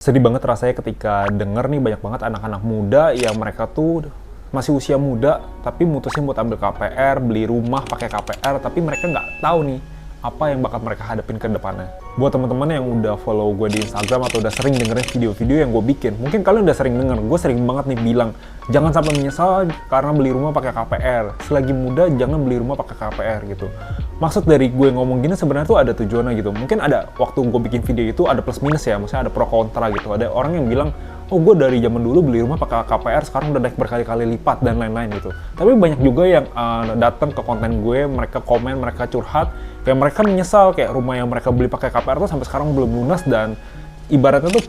Sedih banget rasanya ketika denger nih banyak banget anak-anak muda yang mereka tuh masih usia muda tapi mutusin buat ambil KPR, beli rumah pakai KPR, tapi mereka nggak tahu nih apa yang bakal mereka hadapin ke depannya. Buat teman-teman yang udah follow gue di Instagram atau udah sering dengerin video-video yang gue bikin, mungkin kalian udah sering denger, gue sering banget nih bilang jangan sampai menyesal karena beli rumah pakai KPR. Selagi muda jangan beli rumah pakai KPR gitu. Maksud dari gue ngomong gini sebenarnya tuh ada tujuannya gitu. Mungkin ada waktu gue bikin video itu ada plus minus ya, maksudnya ada pro kontra gitu. Ada orang yang bilang, oh gue dari zaman dulu beli rumah pakai KPR, sekarang udah naik berkali-kali lipat dan lain-lain gitu. Tapi banyak juga yang datang ke konten gue, mereka komen, mereka curhat, kayak mereka menyesal kayak rumah yang mereka beli pakai KPR tuh sampai sekarang belum lunas dan ibaratnya tuh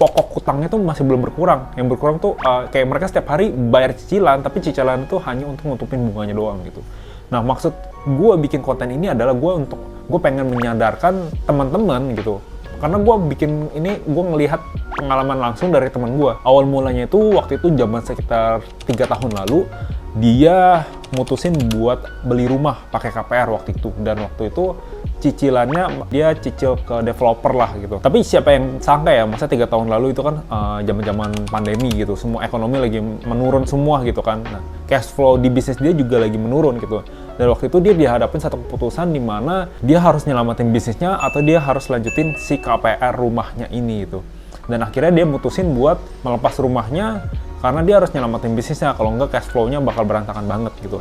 pokok utangnya tuh masih belum berkurang. Yang berkurang tuh kayak mereka setiap hari bayar cicilan, tapi cicilan itu hanya untuk nutupin bunganya doang gitu. Nah, maksud gue bikin konten ini adalah gue pengen menyadarkan teman-teman gitu. Karena gue bikin ini, gue ngelihat pengalaman langsung dari teman gue. Awal mulanya itu waktu itu zaman sekitar 3 tahun lalu, dia mutusin buat beli rumah pakai KPR waktu itu. Dan waktu itu cicilannya dia cicil ke developer lah gitu. Tapi siapa yang sangka ya, masa 3 tahun lalu itu kan zaman-zaman pandemi gitu, semua ekonomi lagi menurun semua gitu kan. Nah, cash flow di bisnis dia juga lagi menurun gitu. Dan waktu itu dia dihadapin satu keputusan di mana dia harus nyelamatin bisnisnya atau dia harus lanjutin si KPR rumahnya ini gitu. Dan akhirnya dia mutusin buat melepas rumahnya karena dia harus nyelamatin bisnisnya, kalau enggak cash flow-nya bakal berantakan banget gitu.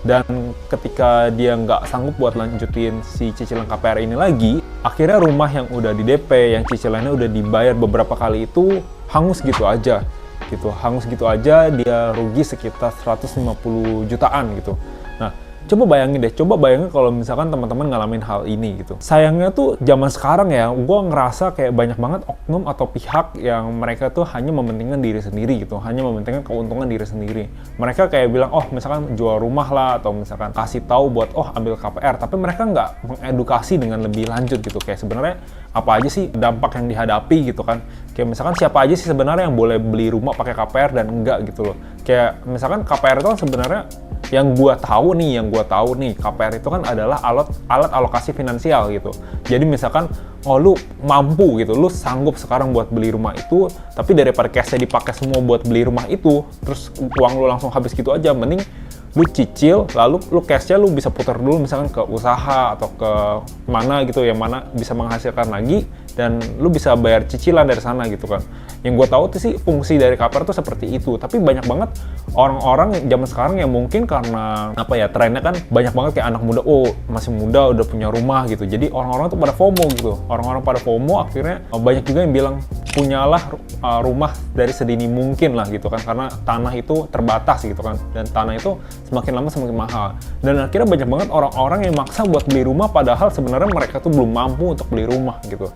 Dan ketika dia nggak sanggup buat lanjutin si cicilan KPR ini lagi, akhirnya rumah yang udah di DP, yang cicilannya udah dibayar beberapa kali itu hangus gitu aja. Hangus gitu aja, dia rugi sekitar 150 jutaan gitu. Nah, coba bayangin kalau misalkan teman-teman ngalamin hal ini gitu. Sayangnya tuh zaman sekarang ya, gue ngerasa kayak banyak banget oknum atau pihak yang mereka tuh hanya mementingkan diri sendiri gitu, hanya mementingkan keuntungan diri sendiri. Mereka kayak bilang, oh misalkan jual rumah lah, atau misalkan kasih tahu buat, oh ambil KPR, tapi mereka nggak mengedukasi dengan lebih lanjut gitu. Kayak sebenarnya apa aja sih dampak yang dihadapi gitu kan. Kayak misalkan siapa aja sih sebenarnya yang boleh beli rumah pakai KPR dan enggak gitu loh. Kayak misalkan KPR itu kan sebenarnya yang gue tahu nih, KPR itu kan adalah alat alokasi finansial gitu. Jadi misalkan, oh lu mampu gitu, lu sanggup sekarang buat beli rumah itu, tapi daripada cashnya dipakai semua buat beli rumah itu, terus uang lu langsung habis gitu aja, mending lu cicil, lalu lu cashnya lu bisa putar dulu misalkan ke usaha atau ke mana gitu, yang mana bisa menghasilkan lagi, dan lu bisa bayar cicilan dari sana gitu kan. Yang gue tahu tuh sih fungsi dari KPR tuh seperti itu, tapi banyak banget orang-orang zaman sekarang yang mungkin karena apa ya, trennya kan banyak banget kayak anak muda, oh masih muda udah punya rumah gitu, jadi orang-orang tuh pada FOMO gitu. Orang-orang pada FOMO, akhirnya banyak juga yang bilang punyalah rumah dari sedini mungkin lah gitu kan, karena tanah itu terbatas gitu kan, dan tanah itu semakin lama semakin mahal. Dan akhirnya banyak banget orang-orang yang maksa buat beli rumah padahal sebenarnya mereka tuh belum mampu untuk beli rumah gitu.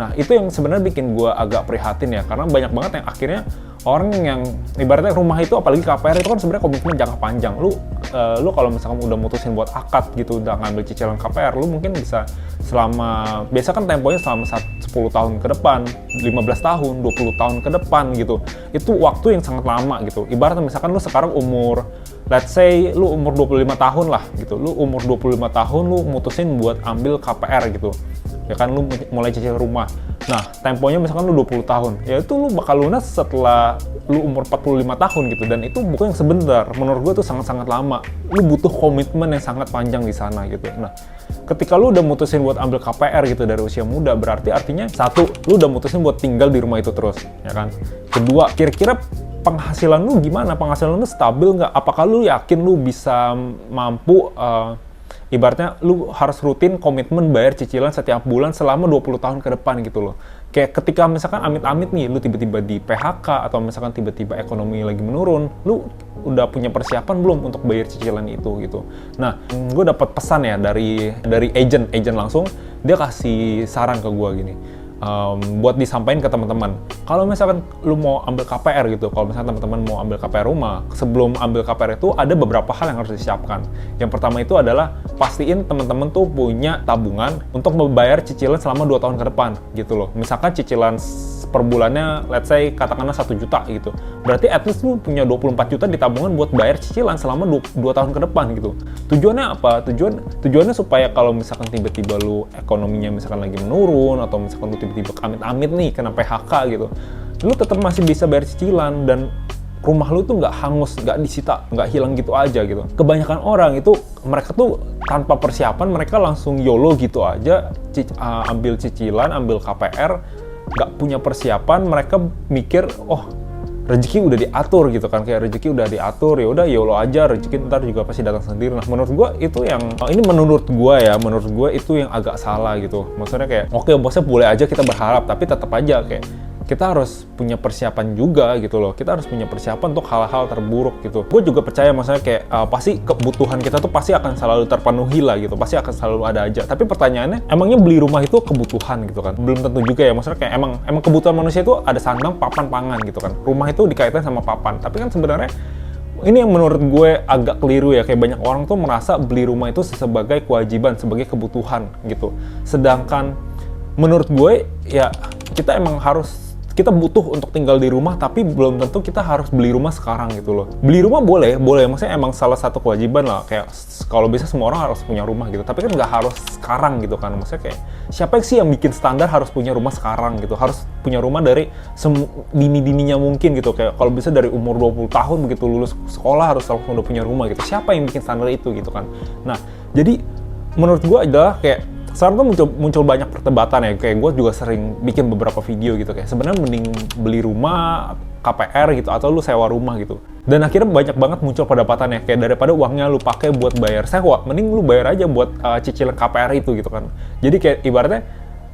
Nah, itu yang sebenarnya bikin gue agak prihatin ya, karena banyak banget yang akhirnya orang yang ibaratnya rumah itu, apalagi KPR itu kan sebenarnya komitmen jangka panjang. Lu kalau misalkan udah mutusin buat akad gitu, udah ngambil cicilan KPR, lu mungkin bisa selama, biasa kan temponya selama 10 tahun ke depan, 15 tahun, 20 tahun ke depan gitu. Itu waktu yang sangat lama gitu. Ibaratnya misalkan lu sekarang umur, let's say lu umur 25 tahun lah gitu. Lu umur 25 tahun lu mutusin buat ambil KPR gitu. Ya kan, lu mulai cicil rumah. Nah, temponya misalkan lu 20 tahun. Ya itu lu bakal lunas setelah lu umur 45 tahun gitu. Dan itu bukan yang sebentar. Menurut gue itu sangat-sangat lama. Lu butuh komitmen yang sangat panjang di sana gitu. Nah, ketika lu udah mutusin buat ambil KPR gitu dari usia muda, berarti artinya satu, lu udah mutusin buat tinggal di rumah itu terus, ya kan? Kedua, kira-kira penghasilan lu gimana? Penghasilan lu stabil nggak? Apakah lu yakin lu bisa mampu ibaratnya lu harus rutin komitmen bayar cicilan setiap bulan selama 20 tahun ke depan gitu loh. Kayak ketika misalkan amit-amit nih, lu tiba-tiba di PHK atau misalkan tiba-tiba ekonomi lagi menurun, lu udah punya persiapan belum untuk bayar cicilan itu gitu. Nah, gue dapat pesan ya dari agent langsung, dia kasih saran ke gue gini. Buat disampaikan ke teman-teman. Kalau misalkan lu mau ambil KPR gitu, kalau misalkan teman-teman mau ambil KPR rumah, sebelum ambil KPR itu ada beberapa hal yang harus disiapkan. Yang pertama itu adalah pastiin teman-teman tuh punya tabungan untuk membayar cicilan selama 2 tahun ke depan gitu loh. Misalkan cicilan per bulannya, let's say katakanlah 1 juta gitu. Berarti at least lu punya 24 juta di tabungan buat bayar cicilan selama 2 tahun ke depan gitu. Tujuannya apa? Tujuannya supaya kalau misalkan tiba-tiba lu ekonominya misalkan lagi menurun, atau misalkan lu tiba-tiba amit-amit nih kena PHK gitu, lu tetap masih bisa bayar cicilan dan rumah lu tuh nggak hangus, nggak disita, nggak hilang gitu aja gitu. Kebanyakan orang itu mereka tuh tanpa persiapan, mereka langsung YOLO gitu aja, ambil cicilan, ambil KPR, nggak punya persiapan, mereka mikir, oh rezeki udah diatur gitu kan, kayak rezeki udah diatur, ya udah YOLO aja, rezeki ntar juga pasti datang sendiri. Nah menurut gue itu yang, ini menurut gue itu yang agak salah gitu. Maksudnya kayak, oke bosnya boleh aja kita berharap, tapi tetap aja kayak kita harus punya persiapan juga gitu loh. Kita harus punya persiapan untuk hal-hal terburuk gitu. Gue juga percaya maksudnya kayak pasti kebutuhan kita tuh pasti akan selalu terpenuhi lah gitu. Pasti akan selalu ada aja. Tapi pertanyaannya, emangnya beli rumah itu kebutuhan gitu kan? Belum tentu juga ya. Maksudnya kayak emang kebutuhan manusia itu ada sandang, papan, pangan gitu kan. Rumah itu dikaitkan sama papan. Tapi kan sebenarnya ini yang menurut gue agak keliru ya. Kayak banyak orang tuh merasa beli rumah itu sebagai kewajiban, sebagai kebutuhan gitu. Sedangkan menurut gue ya kita butuh untuk tinggal di rumah, tapi belum tentu kita harus beli rumah sekarang gitu loh. Beli rumah boleh, maksudnya emang salah satu kewajiban lah, kayak kalau bisa semua orang harus punya rumah gitu, tapi kan nggak harus sekarang gitu kan. Maksudnya kayak, siapa sih yang bikin standar harus punya rumah sekarang gitu, harus punya rumah dari dini-dininya mungkin gitu, kayak kalau bisa dari umur 20 tahun begitu lulus sekolah harus langsung udah punya rumah gitu. Siapa yang bikin standar itu gitu kan. Nah, jadi menurut gue adalah kayak, sekarang tuh muncul banyak perdebatan ya, kayak gue juga sering bikin beberapa video gitu, kayak sebenarnya mending beli rumah, KPR gitu, atau lu sewa rumah gitu. Dan akhirnya banyak banget muncul perdebatan ya, kayak daripada uangnya lu pakai buat bayar sewa, mending lu bayar aja buat cicilan KPR itu gitu kan. Jadi kayak ibaratnya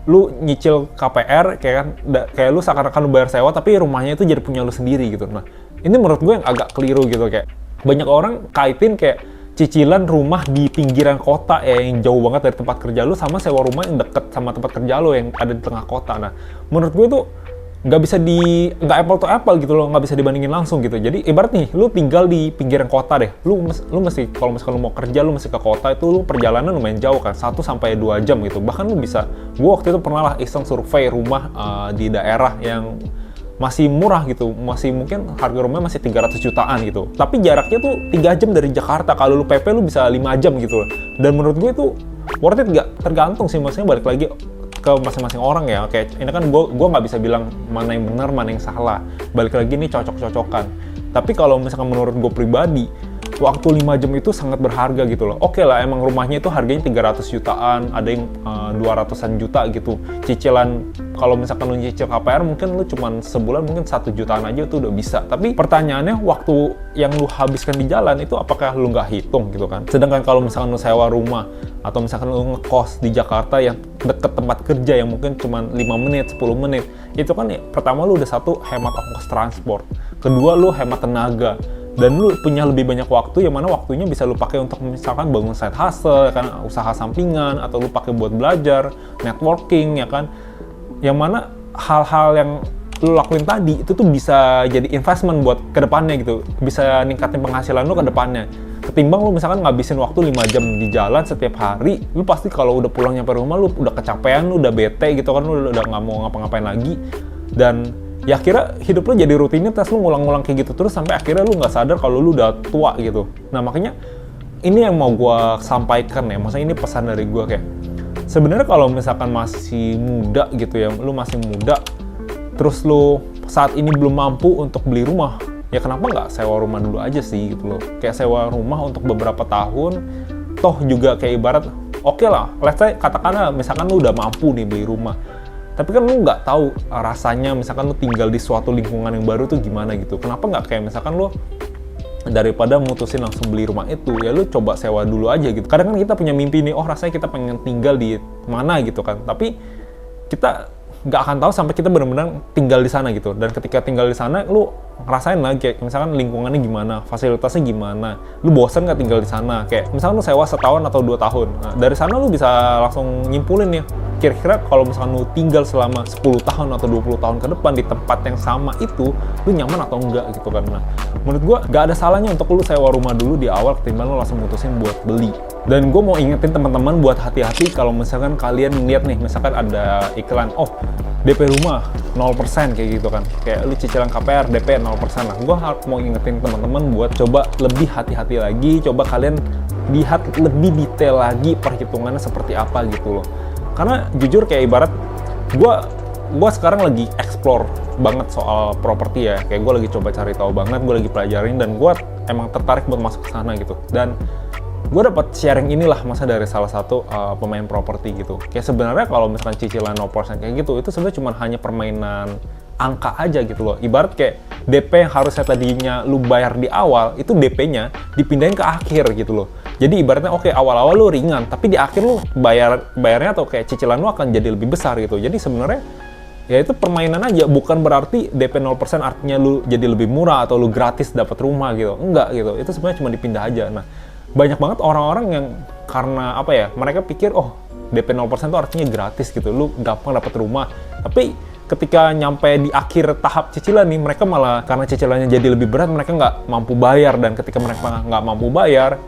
lu nyicil KPR kayak lu seakan-akan lu bayar sewa, tapi rumahnya itu jadi punya lu sendiri gitu. Nah, ini menurut gue yang agak keliru gitu, kayak banyak orang kaitin kayak cicilan rumah di pinggiran kota ya, yang jauh banget dari tempat kerja lu, sama sewa rumah yang deket sama tempat kerja lu yang ada di tengah kota. Nah, menurut gue itu nggak apple to apple gitu loh, nggak bisa dibandingin langsung gitu. Jadi ibarat nih, lu tinggal di pinggiran kota deh, lu mesti kalau misalkan lu mau kerja, lu mesti ke kota itu, lu perjalanan lumayan jauh kan, 1-2 jam gitu. Bahkan lu bisa, gue waktu itu pernah lah iseng survei rumah di daerah yang masih murah gitu, masih mungkin harga rumahnya masih 300 jutaan gitu. Tapi jaraknya tuh 3 jam dari Jakarta, kalau lu PP lu bisa 5 jam gitu loh. Dan menurut gue itu worth it nggak? Tergantung sih, maksudnya balik lagi ke masing-masing orang ya. Kayak ini kan gue nggak bisa bilang mana yang benar, mana yang salah. Balik lagi ini cocok-cocokan. Tapi kalau misalkan menurut gue pribadi, waktu 5 jam itu sangat berharga gitu loh. Oke lah, emang rumahnya itu harganya 300 jutaan, ada yang 200-an juta gitu. Cicilan, kalau misalkan lu nyicil KPR mungkin lu cuman sebulan mungkin 1 jutaan aja itu udah bisa. Tapi pertanyaannya, waktu yang lu habiskan di jalan itu apakah lu nggak hitung gitu kan? Sedangkan kalau misalkan lu sewa rumah, atau misalkan lu ngekos di Jakarta yang deket tempat kerja yang mungkin cuman 5 menit, 10 menit, itu kan ya, pertama lu udah satu, hemat ongkos transport. Kedua, lu hemat tenaga. Dan lu punya lebih banyak waktu, yang mana waktunya bisa lu pakai untuk misalkan bangun side hustle, ya kan, usaha sampingan, atau lu pakai buat belajar, networking, ya kan. Yang mana hal-hal yang lu lakuin tadi itu tuh bisa jadi investment buat kedepannya gitu, bisa ningkatin penghasilan lu ke depannya. Ketimbang lu misalkan ngabisin waktu 5 jam di jalan setiap hari, lu pasti kalau udah pulang nyampe rumah lu udah kecapean, lu udah bete gitu kan, lu udah nggak mau ngapa-ngapain lagi. Dan ya akhirnya hidup lu jadi rutinitas, lu ngulang-ngulang kayak gitu terus sampai akhirnya lu nggak sadar kalau lu udah tua gitu. Nah makanya ini yang mau gue sampaikan ya, maksudnya ini pesan dari gue kayak, sebenarnya kalau misalkan masih muda gitu ya, lu masih muda, terus lu saat ini belum mampu untuk beli rumah, ya kenapa nggak sewa rumah dulu aja sih gitu loh. Kayak sewa rumah untuk beberapa tahun, toh juga kayak ibarat, oke lah, let's say katakanlah misalkan lu udah mampu nih beli rumah, tapi kan lu nggak tahu rasanya misalkan lu tinggal di suatu lingkungan yang baru tuh gimana gitu. Kenapa nggak kayak misalkan lu daripada mutusin langsung beli rumah itu, ya lu coba sewa dulu aja gitu. Kadang kan kita punya mimpi nih, oh rasanya kita pengen tinggal di mana gitu kan, tapi kita nggak akan tahu sampai kita benar-benar tinggal di sana gitu. Dan ketika tinggal di sana, lu ngerasain lagi kayak misalkan lingkungannya gimana, fasilitasnya gimana, lu bosan nggak tinggal di sana. Kayak misalkan lu sewa setahun atau 2 tahun, nah, dari sana lu bisa langsung nyimpulin ya, kira-kira kalau misalkan lu tinggal selama 10 tahun atau 20 tahun ke depan di tempat yang sama itu, lu nyaman atau enggak gitu kan. Nah, menurut gua nggak ada salahnya untuk lu sewa rumah dulu di awal ketimbang lu langsung mutusin buat beli. Dan gue mau ingetin teman-teman buat hati-hati kalau misalkan kalian lihat nih, misalkan ada iklan, oh DP rumah 0% kayak gitu kan, kayak lu cicilan KPR DP 0%. Nah, gue mau ingetin teman-teman buat coba lebih hati-hati lagi, coba kalian lihat lebih detail lagi perhitungannya seperti apa gitu loh. Karena jujur kayak ibarat gue gue sekarang lagi explore banget soal properti ya, kayak gue lagi coba cari tahu banget, gue lagi pelajarin, dan gue emang tertarik buat masuk ke sana gitu. Dan gue dapat sharing inilah masa dari salah satu pemain properti gitu. Kayak sebenarnya kalau misalkan cicilan 0% kayak gitu, itu sebenarnya cuma hanya permainan angka aja gitu loh. Ibarat kayak DP yang harusnya tadinya lu bayar di awal, itu DP-nya dipindahin ke akhir gitu loh. Jadi ibaratnya oke, awal-awal lu ringan, tapi di akhir lu bayarnya atau kayak cicilan lu akan jadi lebih besar gitu. Jadi sebenarnya ya itu permainan aja, bukan berarti DP 0% artinya lu jadi lebih murah atau lu gratis dapat rumah gitu. Enggak gitu. Itu sebenarnya cuma dipindah aja. Nah, banyak banget orang-orang yang karena apa ya? Mereka pikir oh, DP 0% itu artinya gratis gitu. Lu gampang dapat rumah. Tapi ketika nyampe di akhir tahap cicilan nih, mereka malah karena cicilannya jadi lebih berat, mereka nggak mampu bayar. Dan ketika mereka nggak mampu bayar,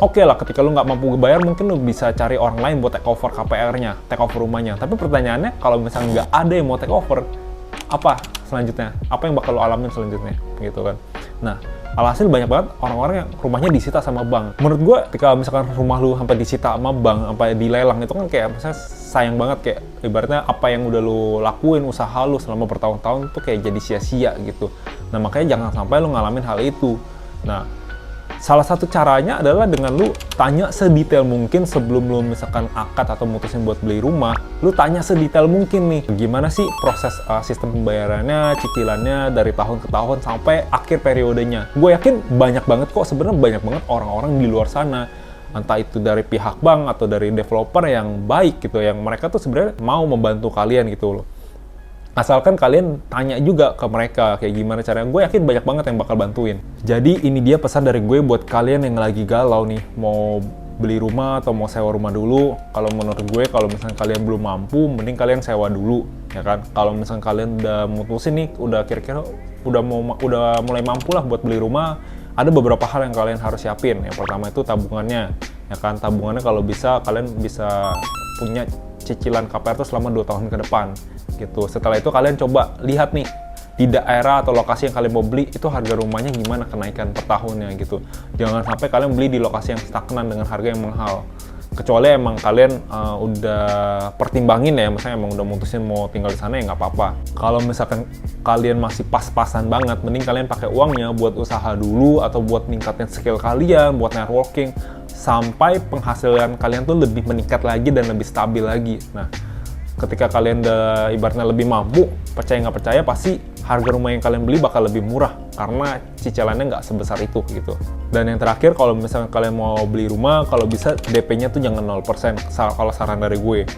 oke lah, ketika lu nggak mampu bayar, mungkin lu bisa cari orang lain buat take over KPR-nya, take over rumahnya. Tapi pertanyaannya, kalau misalnya nggak ada yang mau take over, apa selanjutnya? Apa yang bakal lu alamin selanjutnya? Gitu kan. Nah, alhasil banyak banget orang-orang yang rumahnya disita sama bank. Menurut gue, ketika misalkan rumah lu sampai disita sama bank, sampai dilelang, itu kan kayak misalnya sayang banget, kayak ibaratnya apa yang udah lu lakuin, usaha lu selama bertahun-tahun tuh kayak jadi sia-sia gitu. Nah, makanya jangan sampai lu ngalamin hal itu. Nah, salah satu caranya adalah dengan lu tanya sedetail mungkin sebelum lu misalkan akad atau mutusin buat beli rumah. Lu tanya sedetail mungkin nih, gimana sih proses sistem pembayarannya, cicilannya dari tahun ke tahun sampai akhir periodenya. Gue yakin banyak banget kok, sebenarnya banyak banget orang-orang di luar sana, entah itu dari pihak bank atau dari developer yang baik gitu, yang mereka tuh sebenarnya mau membantu kalian gitu loh. Asalkan kalian tanya juga ke mereka kayak gimana caranya, gue yakin banyak banget yang bakal bantuin. Jadi ini dia pesan dari gue buat kalian yang lagi galau nih, mau beli rumah atau mau sewa rumah dulu. Kalau menurut gue, kalau misalnya kalian belum mampu, mending kalian sewa dulu, ya kan? Kalau misalnya kalian udah mutusin nih, udah kira-kira udah mulai mampu lah buat beli rumah, ada beberapa hal yang kalian harus siapin. Yang pertama itu tabungannya, ya kan? Tabungannya kalau bisa kalian bisa punya cicilan KPR itu selama 2 tahun ke depan gitu. Setelah itu kalian coba lihat nih di daerah atau lokasi yang kalian mau beli itu harga rumahnya gimana kenaikan per tahunnya gitu. Jangan sampai kalian beli di lokasi yang stagnan dengan harga yang mahal. Kecuali emang kalian udah pertimbangin ya, misalnya emang udah mutusin mau tinggal di sana, ya nggak apa-apa. Kalau misalkan kalian masih pas-pasan banget, mending kalian pakai uangnya buat usaha dulu atau buat ningkatin skill kalian, buat networking, sampai penghasilan kalian tuh lebih meningkat lagi dan lebih stabil lagi. Nah, ketika kalian udah ibaratnya lebih mampu, percaya nggak percaya, pasti harga rumah yang kalian beli bakal lebih murah karena cicilannya nggak sebesar itu gitu. Dan yang terakhir, kalau misalnya kalian mau beli rumah, kalau bisa DP-nya tuh jangan 0%, kalau saran dari gue.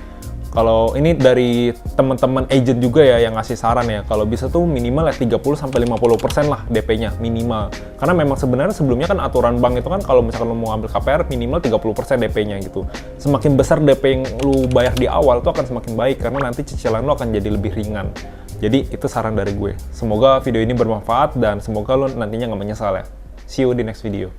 Kalau ini dari teman-teman agent juga ya yang ngasih saran ya, kalau bisa tuh minimal ya 30-50% lah DP-nya minimal. Karena memang sebenarnya sebelumnya kan aturan bank itu kan kalau misalkan lo mau ambil KPR minimal 30% DP-nya gitu. Semakin besar DP yang lu bayar di awal tuh akan semakin baik karena nanti cicilan lo akan jadi lebih ringan. Jadi itu saran dari gue. Semoga video ini bermanfaat dan semoga lo nantinya nggak menyesal ya. See you di next video.